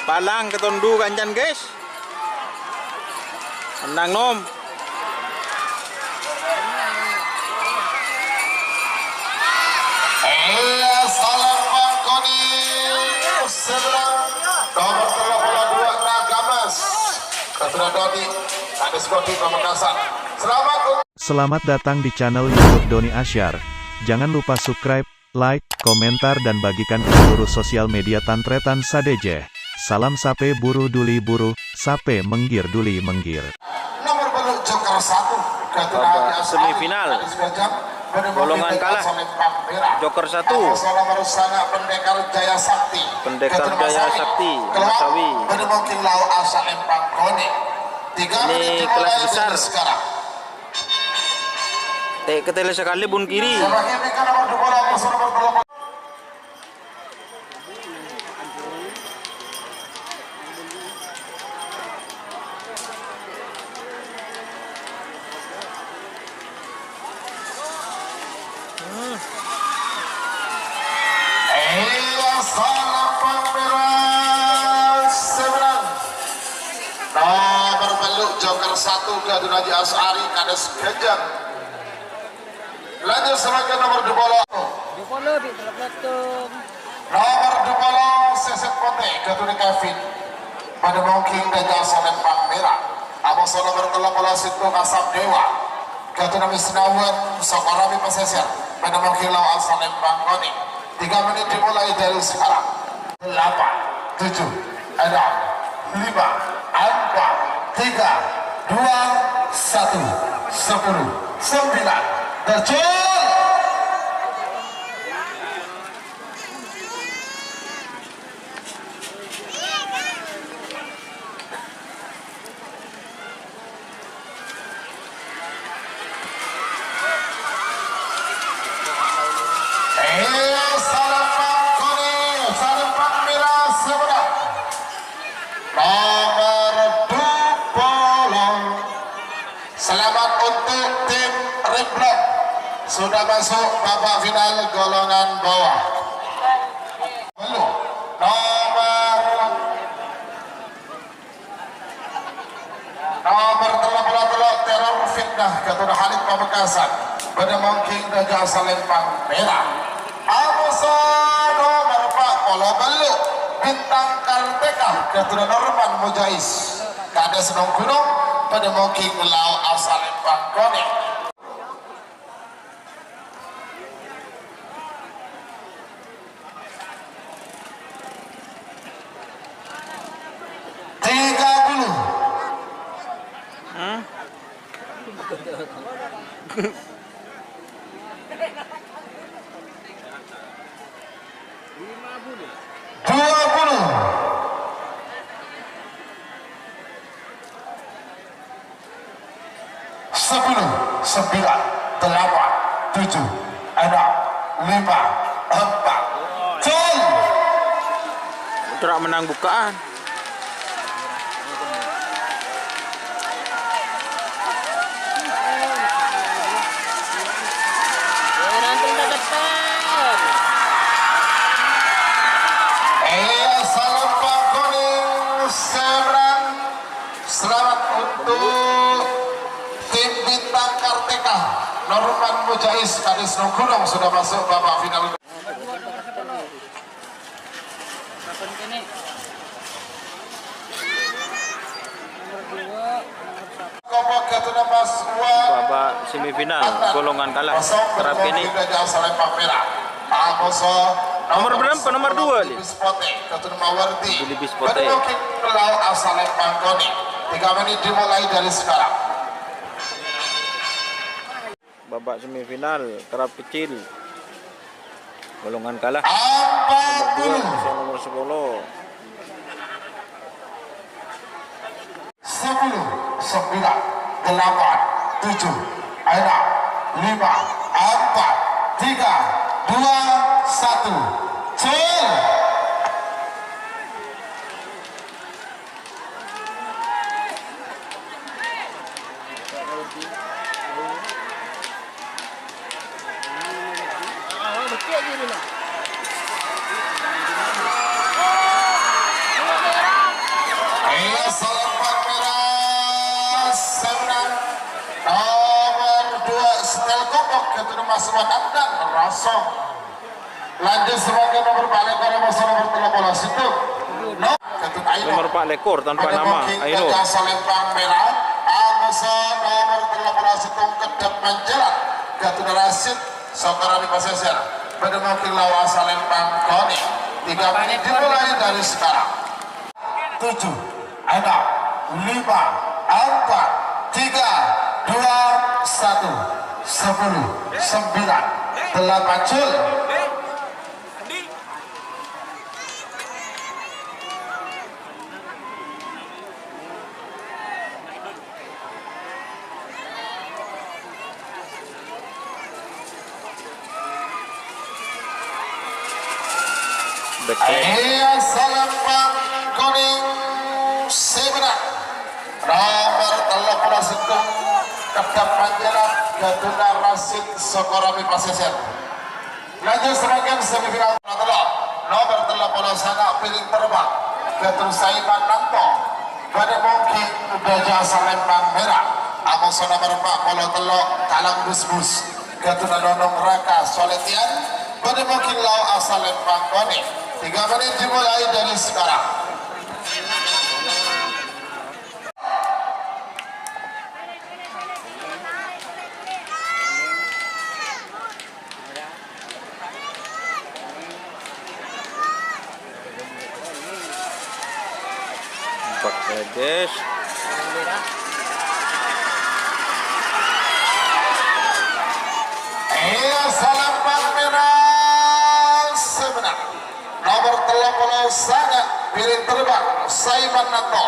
Palang ketundu kancan guys. Menang nom. Salam Bangkoni Seberang nomor 32 Nagamas Ketua Doni Kades Kodi Pamekasan. Selamat datang di channel YouTube Doni Asyar. Jangan lupa subscribe, like, komentar dan bagikan ke seluruh sosial media Tantretan Sadeje. Salam sape buru duli buru, sape menggir duli menggir. Nomor beluk Joker 1 Babak semifinal. Golongan kalah Joker 1 Pendekar Jaya Sakti Masawi. Ini kelas besar. Ketele sekali bun kiri. Nomor beluk Joker 1 Gadun Haji Asari Kades Gajang. Lanjut sebagai nomor Dupolo nomor Dupolo Seset Pote Gadun Kevin pada Mungking dan Jasa Lempang Merah. Amos nomor 13 Situ Asap Dewa Gadun Misnawan Sokorami Pesesir pada Mungking Lau Asal Lempang Koni. 3 menit dimulai dari sekarang. 8 7 6 5 4 3 2 1 10 9 terjun. Selamat untuk tim Reblok sudah masuk babak final golongan bawah. Nomor telok teror fitnah Ketua Halid Pamekasan pada Mungking dan Jasa Lempang Merah. Amusa nomor 4 Polo Beluk Bintang Karteka Ketua Norman Mujais Kades Gunung pada Mungking Lau Asal Lempang Koni. Sepuluh, 9, 8, 7, 6, 5, 4, Jol. Terak menang bukaan. Salam Bangkoni Seberang. Selamat untuk tim Bintang Karteka Norman Mujais Kades Gunung sudah masuk babak final. Babak semifinal golongan kalah terakhir ini. Nomor berapa? Nomor 2 nih. Bili Bispote. 3 menit dimulai dari sekarang. Babak semifinal terap kecil golongan kalah. Nomor 10 10 9 8 7 6 5 4 3 2 1 Cil. Mas Wakan dan Rasong. Lanjut sebagai nomor balik pada masa nomor 13 itu Nomor Pak Lekor tanpa nama Aino. Salempang merah Amasa nomor 13 itu kedap menjelat Gatuna Rasid Sokarani Pasesir pada mungkin lawan Salempang Koni 3 menit dimulai dari sekarang 7 6 5 4 3 2 1 10 9 8 Jul Iya Salempang kuning sebenar nomor 13 itu kedap panjalan Gatuna Rasid Sokorami Pasesir. Lanjut seragam semifinal nomor 13 sana piring terbang Gatuna Saiman Nanto pada mungkin Gajah Salempang merah Amoso nomor 4 Polo Telok Talang Busbus Gatuna Nonong Raka Soletian pada mungkin lau Salempang kuning 3 menit dimulai dari sekarang. Bangladesh. Iya Salempang merah sebenar. Nomor 30 sangat piring terbang Saiman Nato.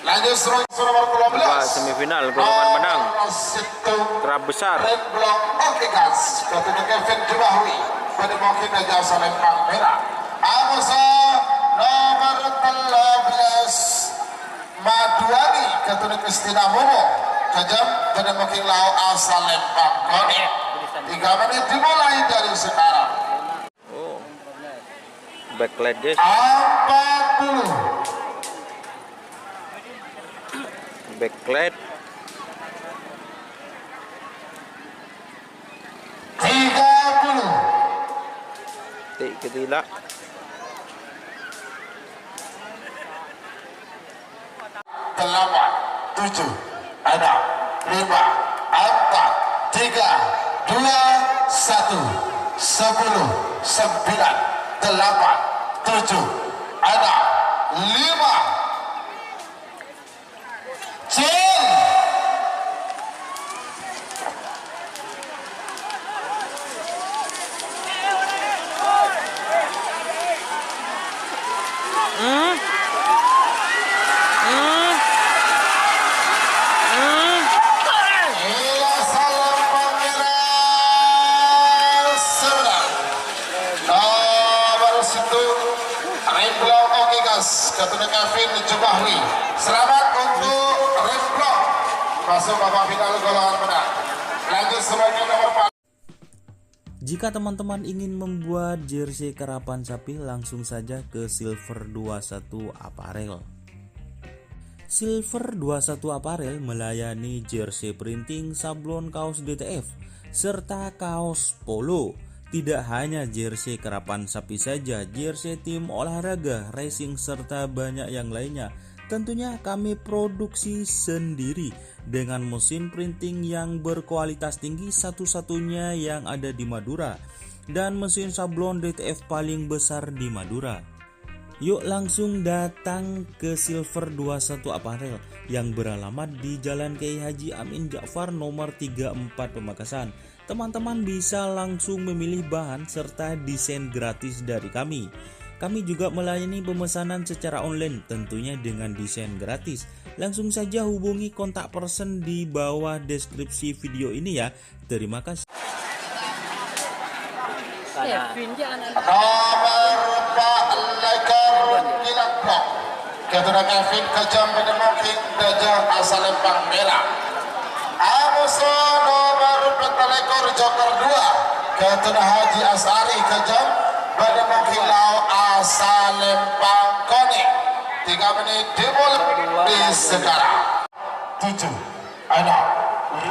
Lanjut nomor 12 semifinal golongan menang kerap besar Red Block Okegas Gatuna Kevin Jumahwi pada mungkin Gajah Salempang merah Amosa nomor 13 Maduani Gatuna Kristina Momo Kejam pada mungkin lau Salempang Koni 3 menit dimulai dari sekarang. backlight guys. 40 backlight 30 tik ketila 8 7 6 5 4 3 2 1 10 9 8 7 6 5 Cil Gatuna Kevin Jumahwi. Selamat untuk Red Block masuk babak final golongan menang. Lanjut sebagai nomor 4. Jika teman-teman ingin membuat jersey karapan sapi, langsung saja ke Silver 21 Apparel. Silver 21 Apparel melayani jersey printing, sablon kaos DTF, serta kaos polo. Tidak hanya jersey karapan sapi saja, jersey tim olahraga, racing, serta banyak yang lainnya. Tentunya kami produksi sendiri dengan mesin printing yang berkualitas tinggi, satu-satunya yang ada di Madura, dan mesin sablon DTF paling besar di Madura. Yuk langsung datang ke Silver 21 Apparel yang beralamat di Jalan Kiai Haji Amin Ja'far nomor 34 Pamekasan. Teman-teman bisa langsung memilih bahan serta desain gratis dari kami. Kami juga melayani pemesanan secara online, tentunya dengan desain gratis. Langsung saja hubungi kontak person di bawah deskripsi video ini ya. Terima kasih. Nomor 4 Lekar Kilat Blok Gatuna Kevin Kejam Bedemoking Gajah Salempang merah. Amuso nomor 4 Lekor Joker 2 Gatuna Haji Asari Kejam Bedemoking Lau Salempang Koni. 3 menit dimulai sekarang. 7 6 5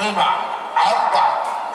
4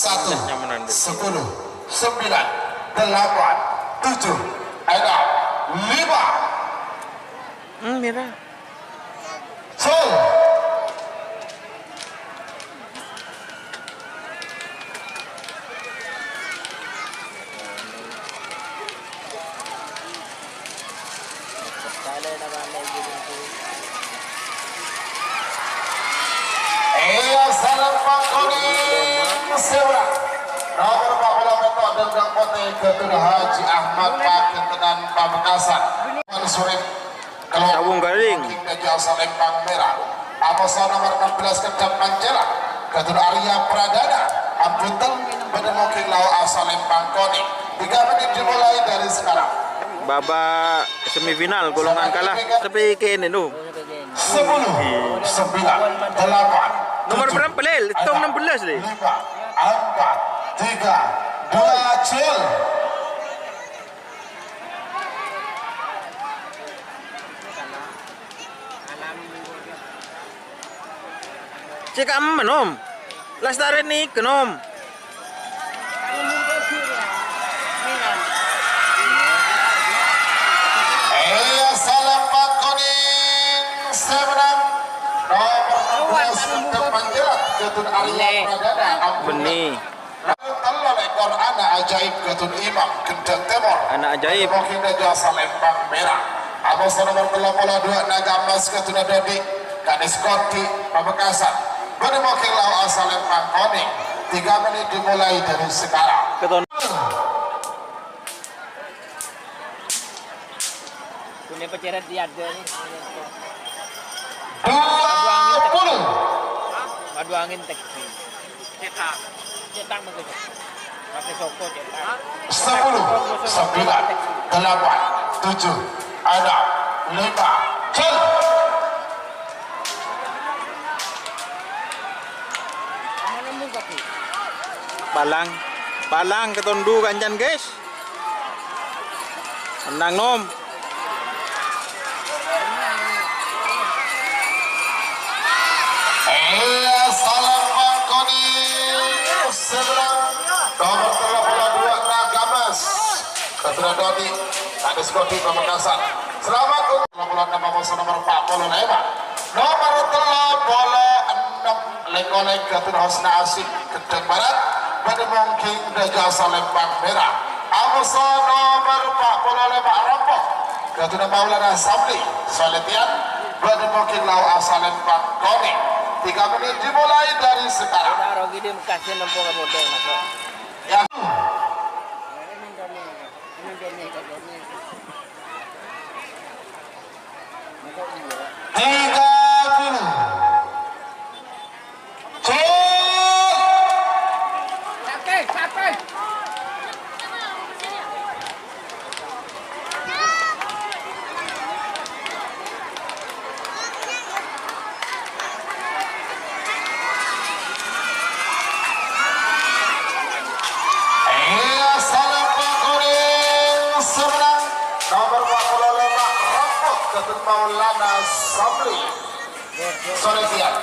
1, Yang menang. 10, 9, 8, 7, 6, 5. Merah. Sol. Iya salam pangkuning sebelah. Nomor 14 Beto Dendang Kote Ketua Haji Ahmad Pakentenan Pamekasan. Surip Tabung Garing. Jasa Lempang Merah. Amosa nomor 16 Kedap Pancela. Ketua Arya Pradana. Ambutan Bedemoking Lau Asal Lempang Koni. 3 menit dimulai dari sekarang. Babak semifinal golongan kalah tapi kene nu. 10, 9, 8. Nomor berapa lel? Tong 16 deh. 5, 4, 3, 2, cil. Cek aman om. Lestari nih kenom. Salam Pakuning sebenang nomor 16 depan jelas Ketun Arya Pradana Benih. Allah lekor anak ajaib Ketun Imam Kendeng Timur Anak ajaib. Mungkin Jasa Lempang Merah. Abos nomor 32 Naga Emas Ketun Dodi Kadis Koti Pamekasan. Bedemoking Lau Asal Lempang Koni. 3 menit dimulai dari sekarang. Keton. Punya peceret dia ada nih. 20. Madu angin tek. Cetak. Cetak begitu. Pakai soko cetak. 10, 9, 8, 7, 6, 5, cil. Mana muka tu? Palang ketondu kancan guys. Menang nom. Salam Pangkoni seberang nomor 32 Naga Emas Ketua Dodi Kadis Koti Pamekasan. Selamat untuk nomor 45 nomor 36 Lengoleng Ketua Hosna Asik Kedeng Barat Bedemongking Jasa Lempang Merah. Amusa nomor 45 Rampok Ketua Maulana Sabli Soletian Bedemongking Lau Asal Lempang Koni. 3 menit dimulai dari sekarang. Taruh gini kasih nempel ke model masuk. Yang 30. Capek. Salam Pangkuning seberang nomor 45 Rampok Ketut Maulana Sabli Soletian.